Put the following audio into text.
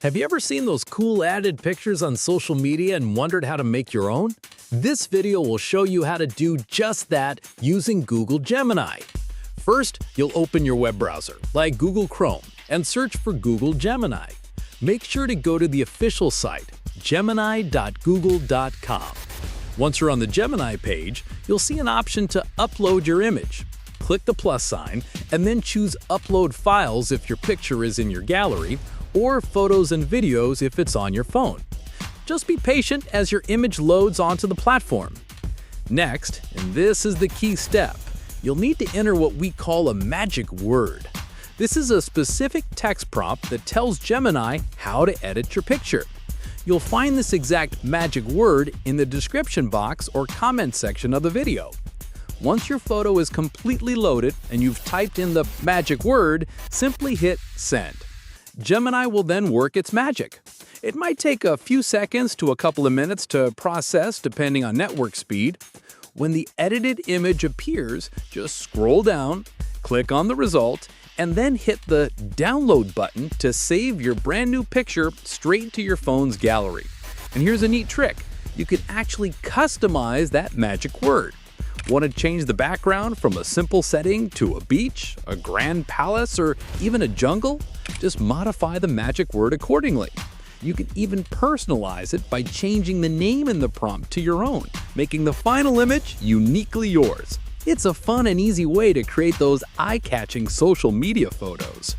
Have you ever seen those cool added pictures on social media and wondered how to make your own? This video will show you how to do just that using Google Gemini. First, you'll open your web browser, like Google Chrome, and search for Google Gemini. Make sure to go to the official site, gemini.google.com. Once you're on the Gemini page, you'll see an option to upload your image. Click the plus sign, and then choose Upload Files if your picture is in your gallery, or Photos and Videos if it's on your phone. Just be patient as your image loads onto the platform. Next, and this is the key step, you'll need to enter what we call a magic word. This is a specific text prompt that tells Gemini how to edit your picture. You'll find this exact magic word in the description box or comment section of the video. Once your photo is completely loaded and you've typed in the magic word, simply hit Send. Gemini will then work its magic. It might take a few seconds to a couple of minutes to process depending on network speed. When the edited image appears, just scroll down, click on the result, and then hit the Download button to save your brand new picture straight to your phone's gallery. And here's a neat trick. You can actually customize that magic word. Want to change the background from a simple setting to a beach, a grand palace, or even a jungle? Just modify the magic word accordingly. You can even personalize it by changing the name in the prompt to your own, making the final image uniquely yours. It's a fun and easy way to create those eye-catching social media photos.